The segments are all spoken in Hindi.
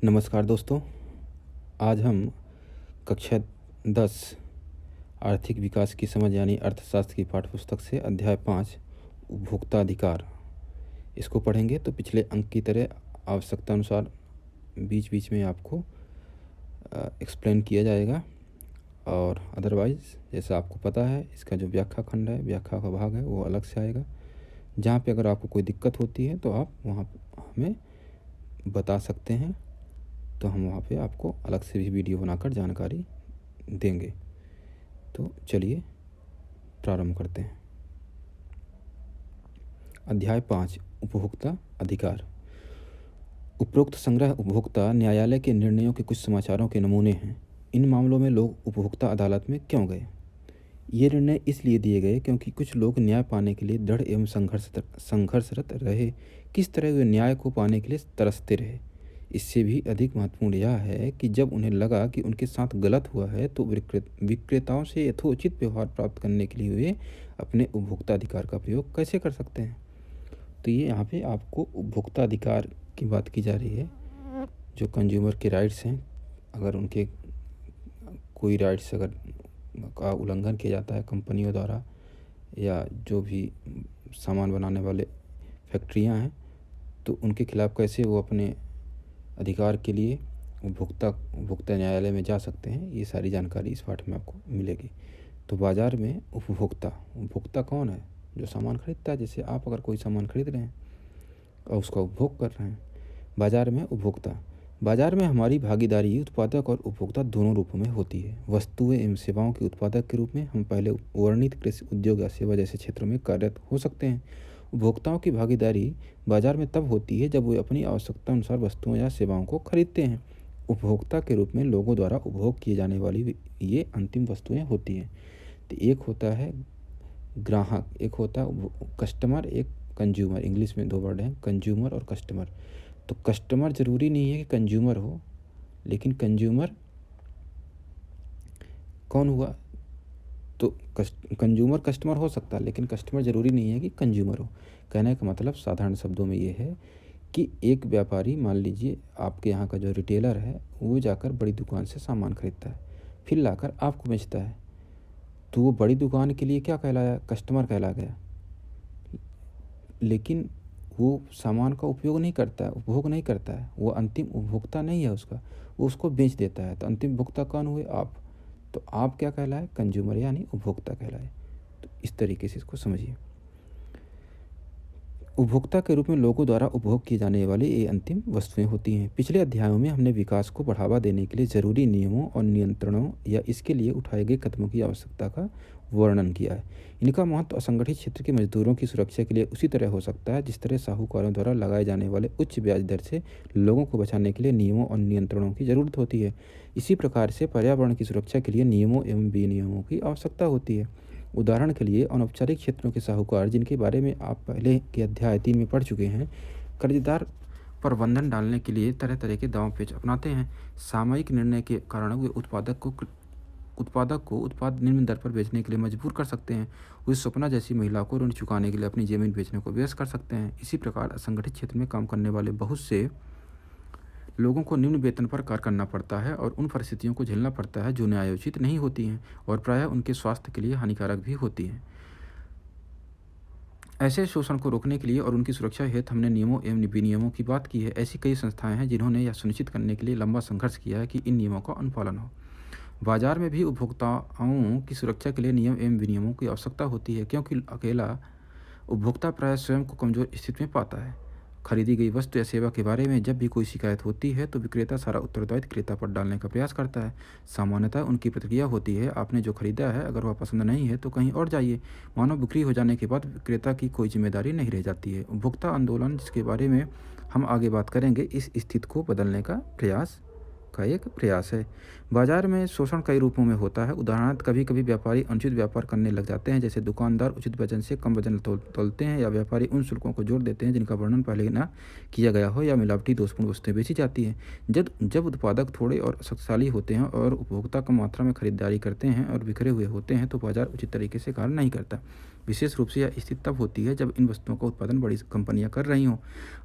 नमस्कार दोस्तों। आज हम कक्षा 10 आर्थिक विकास की समझ यानी अर्थशास्त्र की पाठ्यपुस्तक से अध्याय 5 उपभोक्ता अधिकार इसको पढ़ेंगे। तो पिछले अंक की तरह आवश्यकता अनुसार बीच बीच में आपको एक्सप्लेन किया जाएगा, और अदरवाइज़ जैसा आपको पता है इसका जो व्याख्या खंड है, व्याख्या का भाग है, वो अलग से आएगा। जहाँ पे अगर आपको कोई दिक्कत होती है तो आप वहाँ हमें बता सकते हैं, तो हम वहाँ पे आपको अलग से भी वीडियो बनाकर जानकारी देंगे। तो चलिए प्रारंभ करते हैं। अध्याय 5 उपभोक्ता अधिकार। उपरोक्त संग्रह उपभोक्ता न्यायालय के निर्णयों के कुछ समाचारों के नमूने हैं। इन मामलों में लोग उपभोक्ता अदालत में क्यों गए? ये निर्णय इसलिए दिए गए क्योंकि कुछ लोग न्याय पाने के लिए दृढ़ एवं संघर्षरत रहे। किस तरह वे न्याय को पाने के लिए तरसते रहे। इससे भी अधिक महत्वपूर्ण यह है कि जब उन्हें लगा कि उनके साथ गलत हुआ है तो विक्रेताओं से यथोचित व्यवहार प्राप्त करने के लिए वे अपने उपभोक्ता अधिकार का प्रयोग कैसे कर सकते हैं। तो ये यहाँ पे आपको उपभोक्ता अधिकार की बात की जा रही है। जो कंज्यूमर के राइट्स हैं, अगर उनके कोई राइट्स अगर का उल्लंघन किया जाता है कंपनियों द्वारा, या जो भी सामान बनाने वाले फैक्ट्रियाँ हैं, तो उनके खिलाफ़ कैसे वो अपने अधिकार के लिए उपभोक्ता न्यायालय में जा सकते हैं, ये सारी जानकारी इस पाठ में आपको मिलेगी। तो बाज़ार में उपभोक्ता कौन है? जो सामान खरीदता है। जैसे आप अगर कोई सामान खरीद रहे हैं और उसका उपभोग कर रहे हैं। बाज़ार में उपभोक्ता। बाज़ार में हमारी भागीदारी उत्पादक और उपभोक्ता दोनों रूपों में होती है। वस्तुएं एवं सेवाओं के उत्पादक के रूप में हम पहले वर्णित कृषि उद्योग या सेवा जैसे क्षेत्रों में कार्यरत हो सकते हैं। उपभोक्ताओं की भागीदारी बाजार में तब होती है जब वे अपनी आवश्यकता अनुसार वस्तुओं या सेवाओं को खरीदते हैं। उपभोक्ता के रूप में लोगों द्वारा उपभोग किए जाने वाली ये अंतिम वस्तुएं होती हैं। तो एक होता है ग्राहक, एक होता है कस्टमर, एक कंज्यूमर। इंग्लिश में 2 वर्ड हैं, कंज्यूमर और कस्टमर। तो कस्टमर ज़रूरी नहीं है कि कंज्यूमर हो, लेकिन कंज्यूमर कौन हुआ? तो कंज्यूमर कस्टमर हो सकता है, लेकिन कस्टमर ज़रूरी नहीं है कि कंज्यूमर हो। कहने का मतलब साधारण शब्दों में ये है कि एक व्यापारी, मान लीजिए आपके यहाँ का जो रिटेलर है, वो जाकर बड़ी दुकान से सामान खरीदता है, फिर लाकर आपको बेचता है। तो वो बड़ी दुकान के लिए क्या कहलाया? कस्टमर कहला गया। लेकिन वो सामान का उपयोग नहीं करता है, उपभोग नहीं करता है, वो अंतिम उपभोक्ता नहीं है उसका, वो उसको बेच देता है। तो अंतिम उपभोक्ता कौन हुए? आप। तो आप क्या कहलाए? कंज्यूमर यानी उपभोक्ता कहलाए। तो इस तरीके से इसको समझिए। उपभोक्ता के रूप में लोगों द्वारा उपभोग की जाने वाली ये अंतिम वस्तुएं होती हैं। पिछले अध्यायों में हमने विकास को बढ़ावा देने के लिए जरूरी नियमों और नियंत्रणों या इसके लिए उठाए गए कदमों की आवश्यकता का वर्णन किया है। इनका महत्व असंगठित क्षेत्र के मजदूरों की सुरक्षा के लिए उसी तरह हो सकता है जिस तरह साहूकारों द्वारा लगाए जाने वाले उच्च ब्याज दर से लोगों को बचाने के लिए नियमों और नियंत्रणों की जरूरत होती है। इसी प्रकार से पर्यावरण की सुरक्षा के लिए नियमों एवं विनियमों की आवश्यकता होती है। उदाहरण के लिए अनौपचारिक क्षेत्रों के साहूकार, जिनके बारे में आप पहले के अध्याय 3 में पढ़ चुके हैं, कर्जदार पर बंधन डालने के लिए तरह तरह के दांव पेच अपनाते हैं। सामयिक निर्णय के कारण वे उत्पादक को उत्पाद निम्न दर पर बेचने के लिए मजबूर कर सकते हैं। वे स्वप्ना जैसी महिला को ऋण चुकाने के लिए अपनी जमीन बेचने को विवश कर सकते हैं। इसी प्रकार असंगठित क्षेत्र में काम करने वाले बहुत से लोगों को निम्न वेतन पर कार्य करना पड़ता है और उन परिस्थितियों को झेलना पड़ता है जो न्यायोचित नहीं होती हैं और प्रायः उनके स्वास्थ्य के लिए हानिकारक भी होती हैं। ऐसे शोषण को रोकने के लिए और उनकी सुरक्षा हेतु हमने नियमों एवं विनियमों की बात की है। ऐसी कई संस्थाएं हैं जिन्होंने यह सुनिश्चित करने के लिए लंबा संघर्ष किया है कि इन नियमों का अनुपालन हो। बाजार में भी उपभोक्ताओं की सुरक्षा के लिए नियम एवं विनियमों की आवश्यकता होती है, क्योंकि अकेला उपभोक्ता प्रायः स्वयं को कमजोर स्थिति में पाता है। खरीदी गई वस्तु या सेवा के बारे में जब भी कोई शिकायत होती है तो विक्रेता सारा उत्तरदायित्व क्रेता पर डालने का प्रयास करता है। सामान्यतः उनकी प्रतिक्रिया होती है, आपने जो खरीदा है अगर वह पसंद नहीं है तो कहीं और जाइए। मानव बिक्री हो जाने के बाद विक्रेता की कोई जिम्मेदारी नहीं रह जाती है। उपभोक्ता आंदोलन, जिसके बारे में हम आगे बात करेंगे, इस स्थिति को बदलने का एक प्रयास है। बाजार में शोषण कई रूपों में होता है। उदाहरणार्थ, कभी कभी व्यापारी अनुचित व्यापार करने लग जाते हैं, जैसे दुकानदार उचित वजन से कम वजन तोलते हैं, या व्यापारी उन शुल्कों को जोड़ देते हैं जिनका वर्णन पहले ना किया गया हो, या मिलावटी दोषपूर्ण वस्तुएं बेची जाती हैं। जब उत्पादक थोड़े और शक्तिशाली होते हैं और उपभोक्ता कम मात्रा में खरीदारी करते हैं और बिखरे हुए होते हैं तो बाजार उचित तरीके से कार्य नहीं करता। विशेष रूप से यह स्थिति तब होती है जब इन वस्तुओं का उत्पादन बड़ी कंपनियां कर रही हों।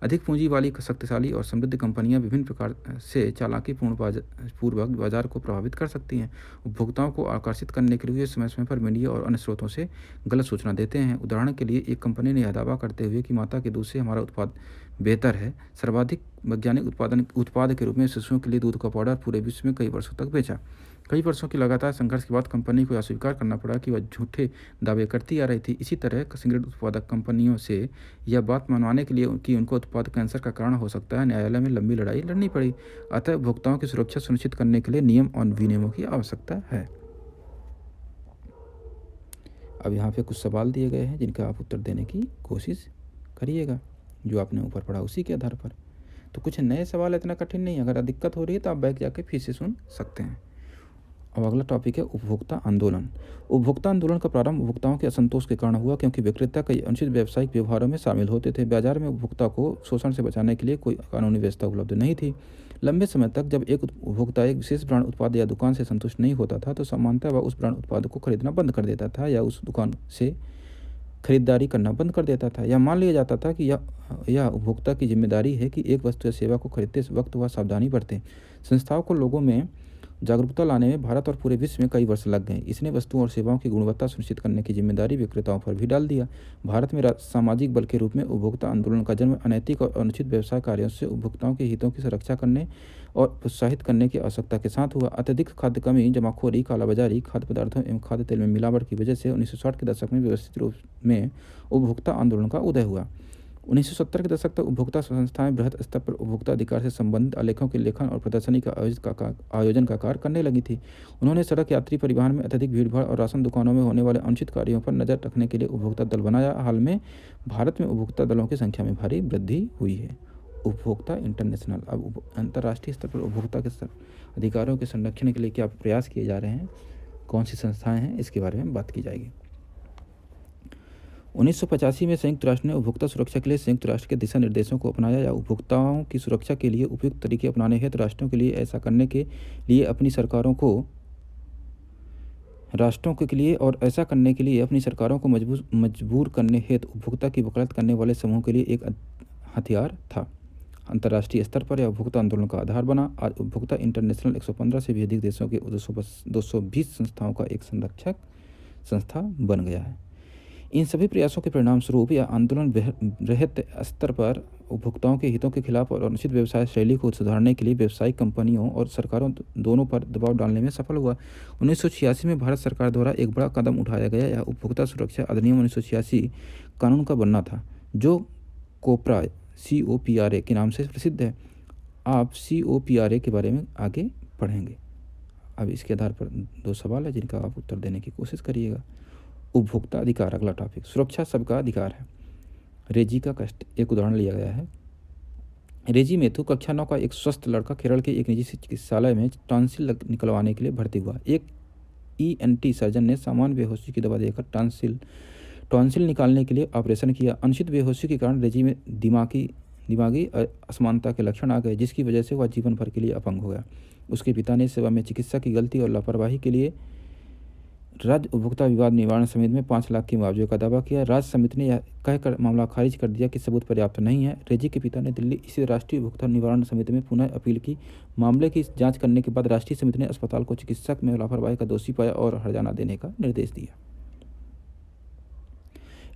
अधिक पूंजी वाली शक्तिशाली और समृद्ध कंपनियां विभिन्न प्रकार से चालाकीपूर्ण पूर्वक बाजार को प्रभावित कर सकती हैं। उपभोक्ताओं को आकर्षित करने के लिए वे समय समय पर मीडिया और अन्य स्रोतों से गलत सूचना देते हैं। उदाहरण के लिए, एक कंपनी ने यह दावा करते हुए कि माता के दूध से हमारा उत्पाद बेहतर है, सर्वाधिक वैज्ञानिक उत्पाद के रूप में शिशुओं के लिए दूध का पाउडर पूरे विश्व में कई वर्षों तक बेचा। कई वर्षों की लगातार संघर्ष के बाद कंपनी को यह स्वीकार करना पड़ा कि वह झूठे दावे करती आ रही थी। इसी तरह सिगरेट उत्पादक कंपनियों से यह बात मनवाने के लिए कि उनका उत्पाद कैंसर का कारण हो सकता है, न्यायालय में लंबी लड़ाई लड़नी पड़ी। अतः उपभोक्ताओं की सुरक्षा सुनिश्चित करने के लिए नियम और विनियमों की आवश्यकता है। अब यहाँ पे कुछ सवाल दिए गए हैं जिनका आप उत्तर देने की कोशिश करिएगा, जो आपने ऊपर पढ़ा उसी के आधार पर। तो कुछ नए सवाल, इतना कठिन नहीं। अगर दिक्कत हो रही है तो आप बैक जाके फिर से सुन सकते हैं। अब अगला टॉपिक है उपभोक्ता आंदोलन। उपभोक्ता आंदोलन का प्रारंभ उपभोक्ताओं के असंतोष के कारण हुआ, क्योंकि विक्रेता कई अनुचित व्यावसायिक व्यवहारों में शामिल होते थे। बाजार में उपभोक्ता को शोषण से बचाने के लिए कोई कानूनी व्यवस्था उपलब्ध नहीं थी। लंबे समय तक जब एक उपभोक्ता एक विशेष ब्रांड उत्पाद या दुकान से संतुष्ट नहीं होता था, तो सामान्यतः वह उस ब्रांड उत्पाद को खरीदना बंद कर देता था या उस दुकान से खरीदारी करना बंद कर देता था। यह मान लिया जाता था कि यह उपभोक्ता की जिम्मेदारी है कि एक वस्तु या सेवा को खरीदते वक्त वह सावधानी बरते। संस्थाओं को लोगों में जागरूकता लाने में भारत और पूरे विश्व में कई वर्ष लग गए। इसने वस्तुओं और सेवाओं की गुणवत्ता सुनिश्चित करने की जिम्मेदारी विक्रेताओं पर भी डाल दिया। भारत में सामाजिक बल के रूप में उपभोक्ता आंदोलन का जन्म अनैतिक और अनुचित व्यवसाय कार्यों से उपभोक्ताओं के हितों की सुरक्षा करने और प्रोत्साहित करने की आवश्यकता के साथ हुआ। अत्यधिक खाद्य कमी, जमाखोरी, कालाबाजारी, खाद्य पदार्थों एवं खाद्य तेल में मिलावट की वजह से 1960 के दशक में व्यवस्थित रूप में उपभोक्ता आंदोलन का उदय हुआ। 1970 के दशक तक उपभोक्ता संस्थाएं बृहद स्तर पर उपभोक्ता अधिकार से संबंधित आलेखों के लेखन और प्रदर्शनी का आयोजन का कार्य करने लगी थी। उन्होंने सड़क यात्री परिवहन में अत्यधिक भीड़भाड़ और राशन दुकानों में होने वाले अनुचित कार्यों पर नजर रखने के लिए उपभोक्ता दल बनाया। हाल में भारत में उपभोक्ता दलों की संख्या में भारी वृद्धि हुई है। उपभोक्ता इंटरनेशनल। अब अंतर्राष्ट्रीय स्तर पर उपभोक्ता के अधिकारों के संरक्षण के लिए क्या प्रयास किए जा रहे हैं, कौन सी संस्थाएं हैं, इसके बारे में बात की जाएगी। 1985 में संयुक्त राष्ट्र ने उपभोक्ता सुरक्षा के लिए संयुक्त राष्ट्र के दिशा निर्देशों को अपनाया या उपभोक्ताओं की सुरक्षा के लिए उपयुक्त तरीके अपनाने हेतु राष्ट्रों के लिए ऐसा करने के लिए अपनी सरकारों को मजबूर करने हेतु उपभोक्ता की वकालत करने वाले समूह के लिए एक हथियार था। अंतर्राष्ट्रीय स्तर पर यह उपभोक्ता आंदोलन का आधार बना। आज उपभोक्ता इंटरनेशनल 115 से भी अधिक देशों के 220 संस्थाओं का एक संरक्षक संस्था बन गया है। इन सभी प्रयासों के परिणाम स्वरूप यह आंदोलन बृहत स्तर पर उपभोक्ताओं के हितों के खिलाफ और अनुचित व्यवसाय शैली को सुधारने के लिए व्यावसायिक कंपनियों और सरकारों दोनों पर दबाव डालने में सफल हुआ। 1986 में भारत सरकार द्वारा एक बड़ा कदम उठाया गया। यह उपभोक्ता सुरक्षा अधिनियम 1986 कानून का बनना था, जो कोपरा COPRA के नाम से प्रसिद्ध है। आप COPRA के बारे में आगे पढ़ेंगे। अब इसके आधार पर 2 सवाल है जिनका आप उत्तर देने की कोशिश करिएगा। उपभोक्ता अधिकार। अगला टॉपिक, सुरक्षा सबका अधिकार है। रेजी का कष्ट। एक उदाहरण लिया गया है। रेजी मेथु कक्षा 9 का एक स्वस्थ लड़का केरल के एक निजी चिकित्सालय में टॉन्सिल निकलवाने के लिए भर्ती हुआ। एक ENT सर्जन ने सामान्य बेहोशी की दवा देकर टॉन्सिल निकालने के लिए ऑपरेशन किया। अनुचित बेहोशी के कारण रेजी में दिमागी असमानता के लक्षण आ गए, जिसकी वजह से वह जीवन भर के लिए अपंग हो गया। उसके पिता ने सेवा में चिकित्सा की गलती और लापरवाही के लिए राज्य उपभोक्ता विवाद निवारण समिति में 5 लाख के मुआवजे का दावा किया। राज्य समिति ने यह कहकर मामला खारिज कर दिया कि सबूत पर्याप्त नहीं है। रेजी के पिता ने दिल्ली स्थित राष्ट्रीय उपभोक्ता निवारण समिति में पुनः अपील की। मामले की जांच करने के बाद राष्ट्रीय समिति ने अस्पताल को चिकित्सक में लापरवाही का दोषी पाया और हर्जाना देने का निर्देश दिया।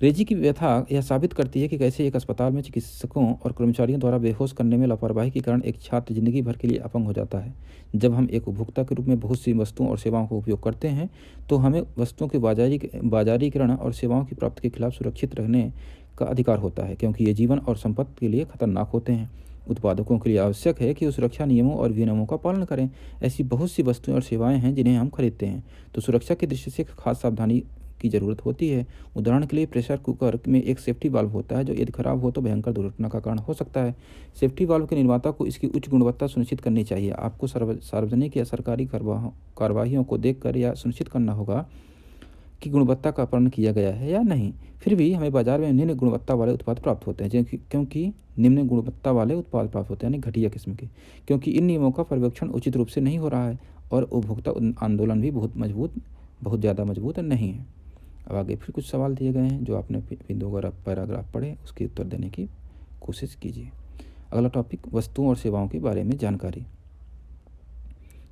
रेजी की व्यथा यह साबित करती है कि कैसे एक अस्पताल में चिकित्सकों और कर्मचारियों द्वारा बेहोश करने में लापरवाही के कारण एक छात्र जिंदगी भर के लिए अपंग हो जाता है। जब हम एक उपभोक्ता के रूप में बहुत सी वस्तुओं और सेवाओं का उपयोग करते हैं, तो हमें वस्तुओं के बाजारीकरण और सेवाओं की प्राप्ति के खिलाफ सुरक्षित रहने का अधिकार होता है, क्योंकि ये जीवन और संपत्ति के लिए खतरनाक होते हैं। उत्पादकों के लिए आवश्यक है कि वो सुरक्षा नियमों और विनियमों का पालन करें। ऐसी बहुत सी वस्तुएं और सेवाएं हैं जिन्हें हम खरीदते हैं, तो सुरक्षा की दृष्टि से खास सावधानी की जरूरत होती है। उदाहरण के लिए प्रेशर कुकर में एक सेफ्टी वाल्व होता है, जो यदि खराब हो तो भयंकर दुर्घटना का कारण हो सकता है। सेफ्टी वाल्व के निर्माता को इसकी उच्च गुणवत्ता सुनिश्चित करनी चाहिए। आपको सार्वजनिक या सरकारी कार्रवाइयों को देखकर यह सुनिश्चित करना होगा कि गुणवत्ता का पालन किया गया है या नहीं। फिर भी हमें बाजार में निम्न गुणवत्ता वाले उत्पाद प्राप्त होते हैं, क्योंकि निम्न गुणवत्ता वाले उत्पाद प्राप्त होते हैं, यानी घटिया किस्म के, क्योंकि इन नियमों का पर्यवेक्षण उचित रूप से नहीं हो रहा है और उपभोक्ता आंदोलन भी बहुत ज़्यादा मजबूत नहीं है। अब आगे फिर कुछ सवाल दिए गए हैं जो आपने दो पैराग्राफ पढ़े, उसके उत्तर देने की कोशिश कीजिए। अगला टॉपिक, वस्तुओं और सेवाओं के बारे में जानकारी।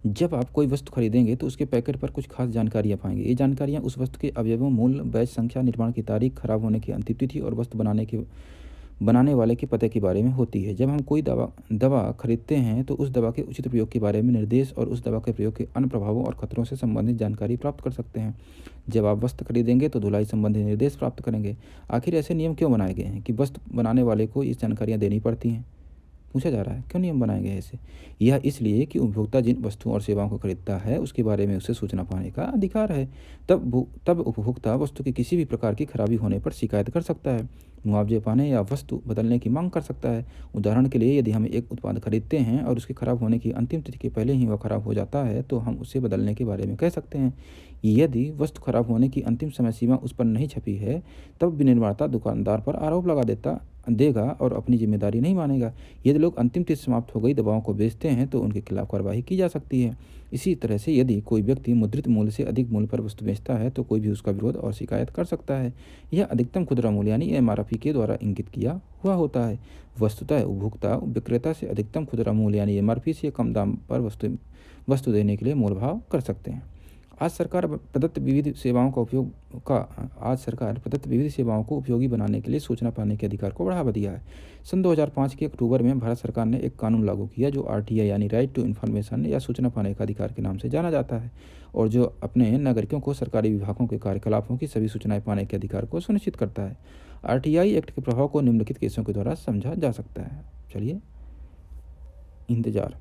जब आप कोई वस्तु खरीदेंगे तो उसके पैकेट पर कुछ खास जानकारियाँ पाएंगे। ये जानकारियाँ उस वस्तु के अवयवों, मूल्य, बैच संख्या, निर्माण की तारीख, खराब होने की अंतिम तिथि और वस्तु बनाने वाले के पते के बारे में होती है। जब हम कोई दवा खरीदते हैं तो उस दवा के उचित प्रयोग के बारे में निर्देश और उस दवा के प्रयोग के अन्य प्रभावों और खतरों से संबंधित जानकारी प्राप्त कर सकते हैं। जब आप वस्तु खरीदेंगे तो धुलाई संबंधी निर्देश प्राप्त करेंगे। आखिर ऐसे नियम क्यों बनाए गए हैं कि वस्तु बनाने वाले को ये जानकारियाँ देनी पड़ती हैं? पूछा जा रहा है क्यों नियम बनाए गए ऐसे? यह इसलिए कि उपभोक्ता जिन वस्तुओं और सेवाओं को खरीदता है उसके बारे में उसे सूचना पाने का अधिकार है। तब उपभोक्ता वस्तु की किसी भी प्रकार की खराबी होने पर शिकायत कर सकता है, मुआवजे पाने या वस्तु बदलने की मांग कर सकता है। उदाहरण के लिए, यदि हम एक उत्पाद खरीदते हैं और उसके खराब होने की अंतिम तिथि के पहले ही वह खराब हो जाता है तो हम उसे बदलने के बारे में कह सकते हैं। यदि वस्तु खराब होने की अंतिम समय सीमा उस पर नहीं छपी है तब विनिर्माता दुकानदार पर आरोप लगा देगा और अपनी जिम्मेदारी नहीं मानेगा। यदि लोग अंतिम तिथि समाप्त हो गई दवाओं को बेचते हैं तो उनके खिलाफ कार्रवाई की जा सकती है। इसी तरह से यदि कोई व्यक्ति मुद्रित मूल्य से अधिक मूल्य पर वस्तु बेचता है तो कोई भी उसका विरोध और शिकायत कर सकता है। यह अधिकतम खुदरा मूल्य यानी एमआरपी के द्वारा इंगित किया हुआ होता है। वस्तुतः उपभोक्ता विक्रेता से अधिकतम खुदरा मूल्य यानी एमआरपी से कम दाम पर वस्तु देने के लिए मोलभाव कर सकते हैं। आज सरकार प्रदत्त विविध सेवाओं को उपयोगी बनाने के लिए सूचना पाने के अधिकार को बढ़ावा दिया है। सन 2005 के अक्टूबर में भारत सरकार ने एक कानून लागू किया जो आरटीआई यानी राइट टू इन्फॉर्मेशन या सूचना पाने का अधिकार के नाम से जाना जाता है और जो अपने नागरिकों को सरकारी विभागों के कार्यकलापों की सभी सूचनाएं पाने के अधिकार को सुनिश्चित करता है। आरटीआई एक्ट के प्रभाव को निम्नलिखित केसों के द्वारा समझा जा सकता है। चलिए, इंतजार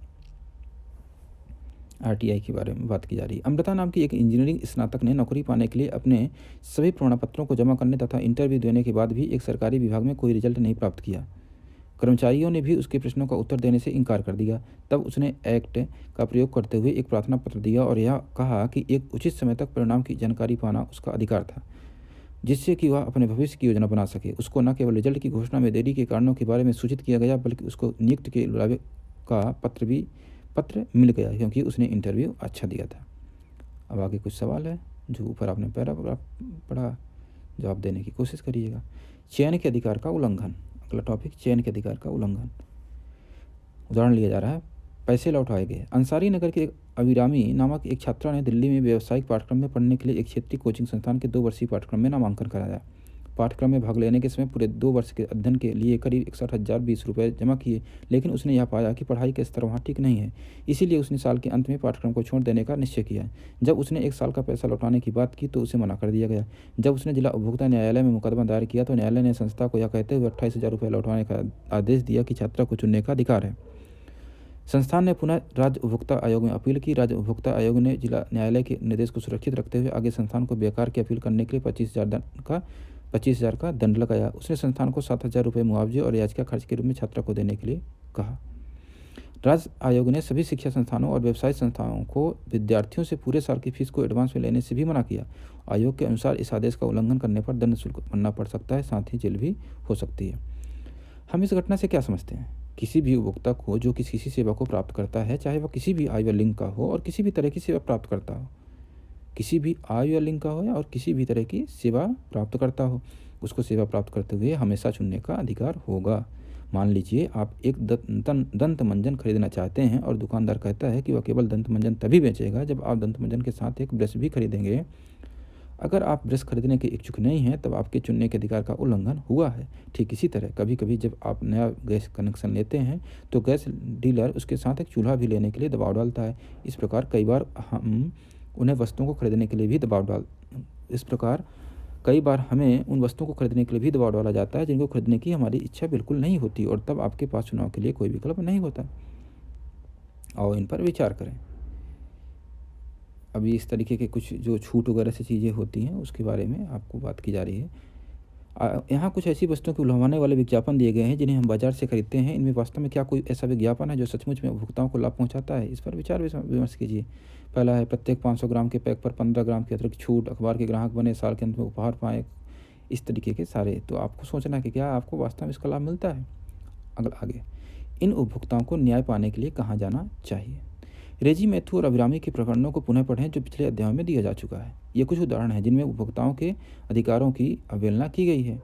आरटीआई के बारे में बात की जा रही है। अमृता नाम की एक इंजीनियरिंग स्नातक ने नौकरी पाने के लिए अपने सभी प्रमाण पत्रों को जमा करने तथा इंटरव्यू देने के बाद भी एक सरकारी विभाग में कोई रिजल्ट नहीं प्राप्त किया। कर्मचारियों ने भी उसके प्रश्नों का उत्तर देने से इनकार कर दिया। तब उसने एक्ट का प्रयोग करते हुए एक प्रार्थना पत्र दिया और यह कहा कि एक उचित समय तक परिणाम की जानकारी पाना उसका अधिकार था, जिससे कि वह अपने भविष्य की योजना बना सके। उसको न केवल रिजल्ट की घोषणा में देरी के कारणों के बारे में सूचित किया गया बल्कि उसको नियुक्ति के लाभ का पत्र मिल गया क्योंकि उसने इंटरव्यू अच्छा दिया था। अब आगे कुछ सवाल है जो ऊपर आपने पैराग्राफ पढ़ा, जवाब देने की कोशिश करिएगा। चयन के अधिकार का उल्लंघन। अगला टॉपिक, चयन के अधिकार का उल्लंघन। उदाहरण लिया जा रहा है, पैसे लौटाए गए। अंसारी नगर के अभिरामी नामक एक छात्रा ने दिल्ली में व्यावसायिक पाठ्यक्रम में पढ़ने के लिए एक क्षेत्रीय कोचिंग संस्थान के 2 वर्षीय पाठ्यक्रम में नामांकन कराया। पाठ्यक्रम में भाग लेने के समय पूरे 2 वर्ष के अध्ययन के लिए करीब 61,020 रुपये जमा किए, लेकिन उसने यह पाया कि पढ़ाई का स्तर वहाँ ठीक नहीं है। इसीलिए उसने साल के अंत में पाठ्यक्रम को छोड़ देने का निश्चय किया। जब उसने 1 साल का पैसा लौटाने की बात की तो उसे मना कर दिया गया। जब उसने जिला उपभोक्ता न्यायालय में मुकदमा दायर किया तो न्यायालय ने संस्था को यह कहते हुए 28,000 रुपये लौटाने का आदेश दिया कि छात्रा को चुनने का अधिकार है। संस्थान ने पुनः राज्य उपभोक्ता आयोग में अपील की। राज्य उपभोक्ता आयोग ने जिला न्यायालय के निर्देश को सुरक्षित रखते हुए आगे संस्थान को बेकार की अपील करने के लिए 25,000 का दंड लगाया। उसने संस्थान को 7,000 रुपये मुआवजे और याचिका खर्च के रूप में छात्रा को देने के लिए कहा। राज्य आयोग ने सभी शिक्षा संस्थानों और व्यवसायिक संस्थाओं को विद्यार्थियों से पूरे साल की फीस को एडवांस में लेने से भी मना किया। आयोग के अनुसार इस आदेश का उल्लंघन करने पर दंड शुल्क भरना पड़ सकता है, साथ ही जेल भी हो सकती है। हम इस घटना से क्या समझते हैं? किसी भी उपभोक्ता को जो किसी सेवा को प्राप्त करता है, चाहे वह किसी भी आयु या लिंग का हो और किसी भी तरह की सेवा प्राप्त करता हो, किसी भी आयु या लिंग का हो और किसी भी तरह की सेवा प्राप्त करता हो, उसको सेवा प्राप्त करते हुए हमेशा चुनने का अधिकार होगा। मान लीजिए आप एक दंत मंजन खरीदना चाहते हैं और दुकानदार कहता है कि वह केवल दंत मंजन तभी बेचेगा जब आप दंत मंजन के साथ एक ब्रश भी खरीदेंगे। अगर आप ब्रश खरीदने के इच्छुक नहीं हैं तब आपके चुनने के अधिकार का उल्लंघन हुआ है। ठीक इसी तरह कभी कभी जब आप नया गैस कनेक्शन लेते हैं तो गैस डीलर उसके साथ एक चूल्हा भी लेने के लिए दबाव डालता है। इस प्रकार कई बार हमें उन वस्तुओं को खरीदने के लिए भी दबाव डाला जाता है जिनको खरीदने की हमारी इच्छा बिल्कुल नहीं होती और तब आपके पास चुनाव के लिए कोई विकल्प नहीं होता। आओ इन पर विचार करें। अभी इस तरीके के कुछ जो छूट वगैरह से चीज़ें होती हैं उसके बारे में आपको बात की जा रही है। यहाँ कुछ ऐसी वस्तुओं को लुभाने वाले विज्ञापन दिए गए हैं जिन्हें हम बाजार से खरीदते हैं। इनमें वास्तव में क्या कोई ऐसा विज्ञापन है जो सचमुच में उपभोक्ताओं को लाभ पहुँचाता है? इस पर विचार विमर्श कीजिए। पहला है, प्रत्येक 500 ग्राम के पैक पर 15 ग्राम की अतिरिक्त छूट, अखबार के ग्राहक बने, साल के अंत में उपहार पाएँ। इस तरीके के सारे तो आपको सोचना कि क्या आपको वास्तव में इसका लाभ मिलता है। आगे, इन उपभोक्ताओं को न्याय पाने के लिए कहाँ जाना चाहिए? रेजी मैथ्यू और अभिरामी के प्रकरणों को पुनः पढ़ें जो पिछले अध्यायों में दिया जा चुका है। ये कुछ उदाहरण हैं जिनमें उपभोक्ताओं के अधिकारों की अवहेलना की गई है।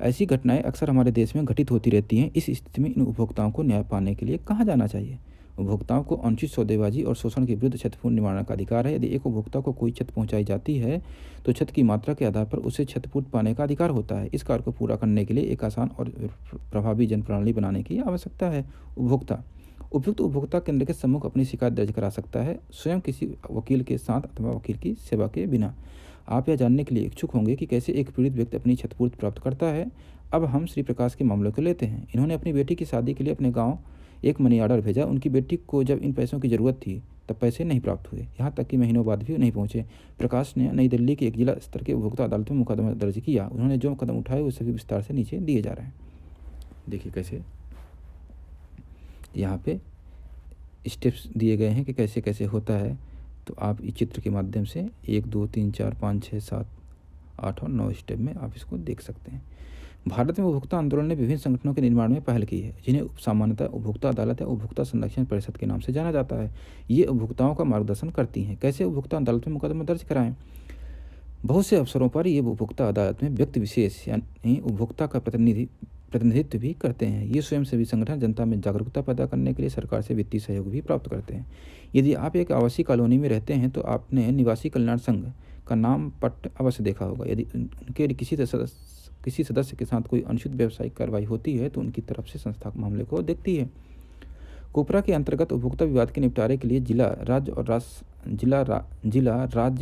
ऐसी घटनाएं अक्सर हमारे देश में घटित होती रहती हैं। इस स्थिति में इन उपभोक्ताओं को न्याय पाने के लिए कहाँ जाना चाहिए? उपभोक्ताओं को अनुचित सौदेबाजी और शोषण के विरुद्ध क्षतिपूर्ति निवारण का अधिकार है। यदि एक उपभोक्ता को कोई क्षति पहुंचाई जाती है तो क्षति की मात्रा के आधार पर उसे क्षतिपूर्ति पाने का अधिकार होता है। इस कार्य को पूरा करने के लिए एक आसान और प्रभावी जन प्रणाली बनाने की आवश्यकता है। उपभोक्ता उपयुक्त उपभोक्ता केंद्र के सम्मुख अपनी शिकायत दर्ज करा सकता है, स्वयं किसी वकील के साथ अथवा वकील की सेवा के बिना। आप यह जानने के लिए इच्छुक होंगे कि कैसे एक पीड़ित व्यक्ति अपनी क्षतिपूर्ति प्राप्त करता है। अब हम श्री प्रकाश के मामले को लेते हैं। इन्होंने अपनी बेटी की शादी के लिए अपने गांव एक मनी ऑर्डर भेजा। उनकी बेटी को जब इन पैसों की ज़रूरत थी तब पैसे नहीं प्राप्त हुए, यहाँ तक कि महीनों बाद भी नहीं पहुँचे। प्रकाश ने नई दिल्ली की एक जिला स्तर के उपभोक्ता अदालत में मुकदमा दर्ज किया। उन्होंने जो कदम उठाए वो सभी विस्तार से नीचे दिए जा रहे हैं। देखिए कैसे यहाँ पे स्टेप्स दिए गए हैं कि कैसे कैसे होता है। तो आप इस चित्र के माध्यम से 1 2 3 4 5 6 7 8 और 9 स्टेप में आप इसको देख सकते हैं। भारत में उपभोक्ता आंदोलन ने विभिन्न संगठनों के निर्माण में पहल की है, जिन्हें सामान्यतः उपभोक्ता अदालत या उपभोक्ता संरक्षण परिषद के नाम से जाना जाता है। ये उपभोक्ताओं का मार्गदर्शन करती हैं कैसे उपभोक्ता अदालत में मुकदमा दर्ज कराएं। बहुत से अवसरों पर ये उपभोक्ता अदालत में व्यक्ति विशेष यानी उपभोक्ता का प्रतिनिधित्व भी करते हैं। ये स्वयंसेवी संगठन जनता में जागरूकता पैदा करने के लिए सरकार से वित्तीय सहयोग भी प्राप्त करते हैं। यदि आप एक आवासीय कॉलोनी में रहते हैं तो आपने निवासी कल्याण संघ का नाम पट्ट अवश्य देखा होगा। यदि उनके किसी सदस्य के साथ कोई अनुचित व्यावसायिक कार्रवाई होती है तो उनकी तरफ से संस्था मामले को देखती है। कोपरा के अंतर्गत उपभोक्ता विवाद के निपटारे के लिए जिला, राज्य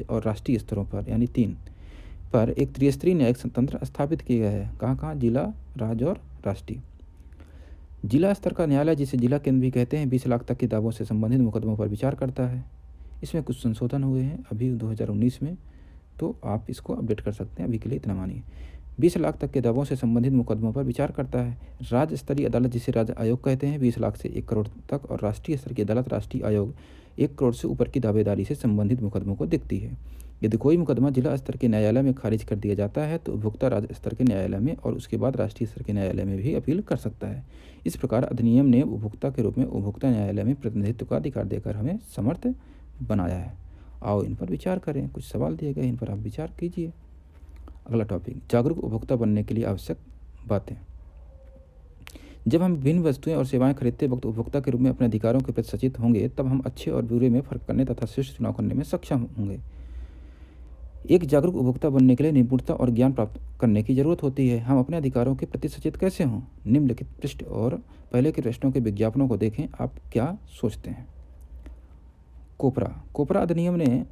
और राष्ट्रीय स्तरों पर यानी 3 पर एक त्रिस्तरीय न्यायिक तंत्र स्थापित किया गया है। कहाँ जिला, राज्य और राष्ट्रीय। जिला स्तर का न्यायालय, जिसे जिला केंद्र भी कहते हैं, 20 लाख तक के दावों से संबंधित मुकदमों पर विचार करता है। इसमें कुछ संशोधन हुए हैं अभी 2019 में, तो आप इसको अपडेट कर सकते हैं। अभी के लिए इतना मानिए। 20 लाख तक के दावों से संबंधित मुकदमों पर विचार करता है। राज्य स्तरीय अदालत, जिसे राज्य आयोग कहते हैं, 20 लाख से 1 करोड़ तक, और राष्ट्रीय स्तर की अदालत, राष्ट्रीय आयोग, 1 करोड़ से ऊपर की दावेदारी से संबंधित मुकदमों को देखती है। यदि कोई मुकदमा जिला स्तर के न्यायालय में खारिज कर दिया जाता है तो उपभोक्ता राज्य स्तर के न्यायालय में और उसके बाद राष्ट्रीय स्तर के न्यायालय में भी अपील कर सकता है। इस प्रकार अधिनियम ने उपभोक्ता के रूप में उपभोक्ता न्यायालय में प्रतिनिधित्व का अधिकार देकर हमें समर्थ बनाया है। आओ इन पर विचार करें। कुछ सवाल दिए गए, इन पर आप विचार कीजिए। अगला टॉपिक, जागरूक उपभोक्ता बनने के लिए आवश्यक बातें। जब हम विभिन्न वस्तुएं और सेवाएं खरीदते वक्त उपभोक्ता के रूप में अपने अधिकारों के प्रति सचेत होंगे, तब हम अच्छे और बुरे में फर्क करने तथा श्रेष्ठ चुनाव करने में सक्षम होंगे। एक जागरूक उपभोक्ता बनने के लिए निपुणता और ज्ञान प्राप्त करने की जरूरत होती है। हम अपने अधिकारों के प्रति सचेत कैसे हों? निम्नलिखित पृष्ठ और पहले के पृष्ठों के विज्ञापनों को देखें। आप क्या सोचते हैं? कोपरा अधिनियम ने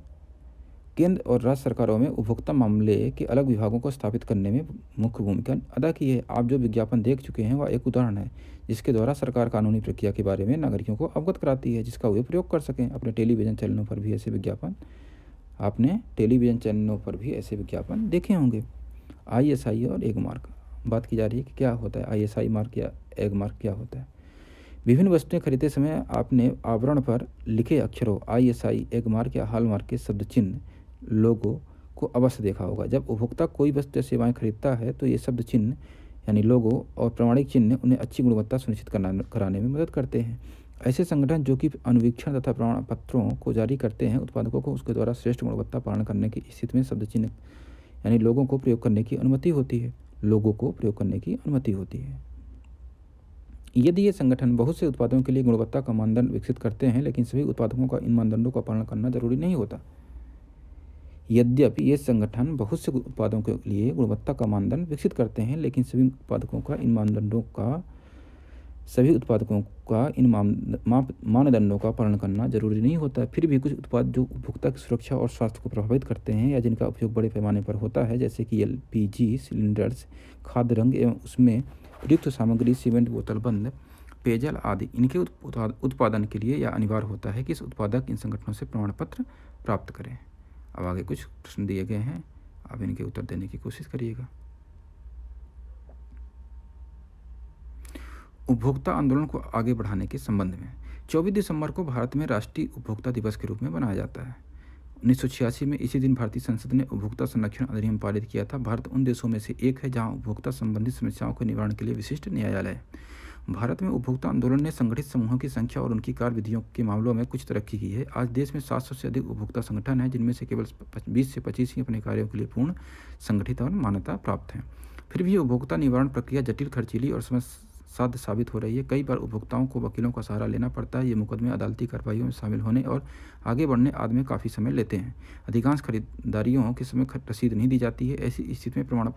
केंद्र और राज्य सरकारों में उपभोक्ता मामले के अलग विभागों को स्थापित करने में मुख्य भूमिका अदा की है। आप जो विज्ञापन देख चुके हैं वह एक उदाहरण है, जिसके द्वारा सरकार कानूनी प्रक्रिया के बारे में नागरिकों को अवगत कराती है, जिसका वे प्रयोग कर सकें। अपने टेलीविजन चैनलों पर भी ऐसे विज्ञापन देखे होंगे। ISI और एग मार्क, बात की जा रही है कि क्या होता है ISI मार्क या एग मार्क क्या होता है। विभिन्न वस्तुएं खरीदते समय आपने आवरण पर लिखे अक्षरों ISI, एग मार्क या हॉल मार्क के शब्द चिन्ह, लोगो को अवश्य देखा होगा। जब उपभोक्ता कोई वस्तु या सेवाएं खरीदता है तो ये शब्द चिन्ह यानी लोगो और प्रमाणिक चिन्ह उन्हें अच्छी गुणवत्ता सुनिश्चित कराने में मदद करते हैं। ऐसे संगठन जो कि अनुवीक्षण तथा प्रमाण पत्रों को जारी करते हैं, उत्पादकों को उसके द्वारा श्रेष्ठ गुणवत्ता पालन करने की स्थिति में शब्द चिन्ह यानी लोगों को प्रयोग करने की अनुमति होती है। यदि ये संगठन बहुत से उत्पादों के लिए गुणवत्ता का मानदंड विकसित करते हैं, लेकिन सभी उत्पादकों का इन मानदंडों का पालन करना जरूरी नहीं होता। यद्यपि ये संगठन बहुत से उत्पादों के लिए गुणवत्ता का मानदंड विकसित करते हैं, लेकिन सभी उत्पादकों का इन मानदंडों का पालन करना जरूरी नहीं होता। फिर भी कुछ उत्पाद जो उपभोक्ता की सुरक्षा और स्वास्थ्य को प्रभावित करते हैं या जिनका उपयोग बड़े पैमाने पर होता है, जैसे कि LPG सिलेंडर्स, खाद्य रंग एवं उसमें प्रयुक्त सामग्री, सीमेंट बोतल बंद पेयजल आदि, इनके उत्पादन के लिए यह अनिवार्य होता है कि इस उत्पादक इन संगठनों से प्रमाण पत्र प्राप्त करें। अब आगे कुछ प्रश्न दिए गए हैं, आप इनके उत्तर देने की कोशिश करिएगा। उपभोक्ता आंदोलन को आगे बढ़ाने के संबंध में 24 दिसंबर को भारत में राष्ट्रीय उपभोक्ता दिवस के रूप में मनाया जाता है। 1986 में इसी दिन भारतीय संसद ने उपभोक्ता संरक्षण अधिनियम पारित किया था। भारत उन देशों में से एक है जहां उपभोक्ता संबंधित समस्याओं के निवारण के लिए विशिष्ट न्यायालय है। भारत में उपभोक्ता आंदोलन ने संगठित समूहों की संख्या और उनकी कार्यविधियों के मामलों में कुछ तरक्की की है। आज देश में 700 से अधिक उपभोक्ता संगठन हैं, जिनमें से केवल 20 से 25 ही अपने कार्यों के लिए पूर्ण संगठित और मान्यता प्राप्त हैं। फिर भी उपभोक्ता निवारण प्रक्रिया जटिल, खर्चीली और समय साध्य साबित हो रही है। कई बार उपभोक्ताओं को वकीलों का सहारा लेना पड़ता है। ये मुकदमे अदालती कार्रवाइयों में शामिल होने और आगे बढ़ने आदि में काफ़ी समय लेते हैं। अधिकांश खरीदारियों के समय रसीद नहीं दी जाती है। ऐसी स्थिति में प्रमाण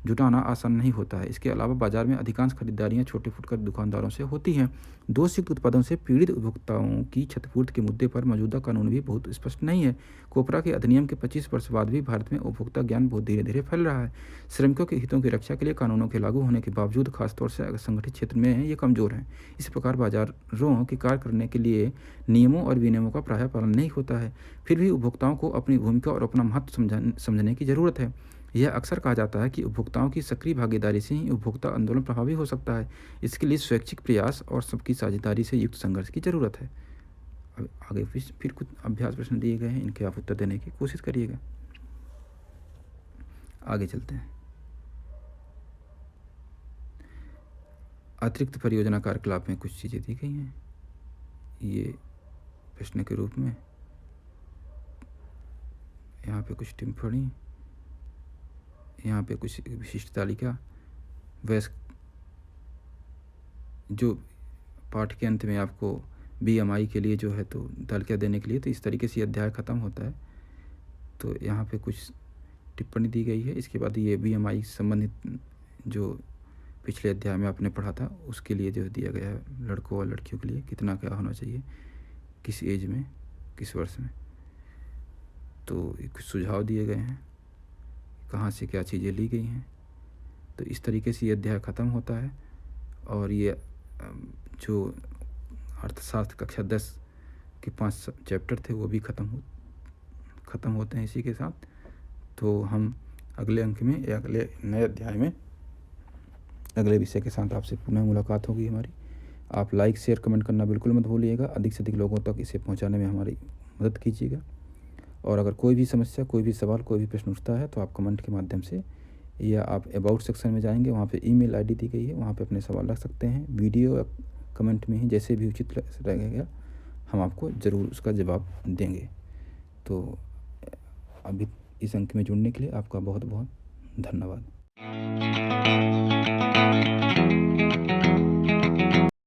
जुटाना आसान नहीं होता है। इसके अलावा बाजार में अधिकांश खरीदारियां छोटे फुटकर दुकानदारों से होती हैं। दोषयुक्त उत्पादों से पीड़ित उपभोक्ताओं की क्षतिपूर्ति के मुद्दे पर मौजूदा कानून भी बहुत स्पष्ट नहीं है। कोपरा के अधिनियम के 25 वर्ष बाद भी भारत में उपभोक्ता ज्ञान बहुत धीरे धीरे फैल रहा है। श्रमिकों के हितों की रक्षा के लिए कानूनों के लागू होने के बावजूद, खासतौर से अगर संगठित क्षेत्र में, ये कमजोर हैं। इस प्रकार बाजारों के कार्य करने के लिए नियमों और विनियमों का प्रायः पालन नहीं होता है। फिर भी उपभोक्ताओं को अपनी भूमिका और अपना महत्व समझने की जरूरत है। यह अक्सर कहा जाता है कि उपभोक्ताओं की सक्रिय भागीदारी से ही उपभोक्ता आंदोलन प्रभावी हो सकता है। इसके लिए स्वैच्छिक प्रयास और सबकी साझेदारी से युक्त संघर्ष की जरूरत है। अब आगे फिर कुछ अभ्यास प्रश्न दिए गए हैं, इनके आप उत्तर देने की कोशिश करिएगा। आगे चलते हैं। अतिरिक्त परियोजना कार्यकलाप में कुछ चीज़ें दी गई हैं, ये प्रश्न के रूप में। यहाँ पे कुछ टिप्पणी, यहाँ पे कुछ विशिष्ट तालिका, वयस्क, जो पाठ के अंत में आपको BMI के लिए जो है तो तालिका देने के लिए, तो इस तरीके से अध्याय ख़त्म होता है। तो यहाँ पे कुछ टिप्पणी दी गई है। इसके बाद ये BMI संबंधित जो पिछले अध्याय में आपने पढ़ा था उसके लिए जो दिया गया है, लड़कों और लड़कियों के लिए कितना क्या होना चाहिए, किस एज में, किस वर्ष में। तो कुछ सुझाव दिए गए हैं, कहाँ से क्या चीज़ें ली गई हैं। तो इस तरीके से ये अध्याय ख़त्म होता है। और ये जो अर्थशास्त्र कक्षा 10 के 5 चैप्टर थे वो भी ख़त्म होते हैं इसी के साथ। तो हम अगले अंक में या अगले नए अध्याय में अगले विषय के साथ आपसे पुनः मुलाकात होगी हमारी। आप लाइक, शेयर, कमेंट करना बिल्कुल मत भूलिएगा। अधिक से अधिक लोगों तक इसे पहुंचाने में हमारी मदद कीजिएगा। और अगर कोई भी समस्या, कोई भी सवाल, कोई भी प्रश्न उठता है तो आप कमेंट के माध्यम से, या आप अबाउट सेक्शन में जाएंगे, वहाँ पे ईमेल आईडी दी गई है, वहाँ पे अपने सवाल रख सकते हैं। वीडियो या कमेंट में ही जैसे भी उचित रहेगा हम आपको ज़रूर उसका जवाब देंगे। तो अभी इस अंक में जुड़ने के लिए आपका बहुत बहुत धन्यवाद।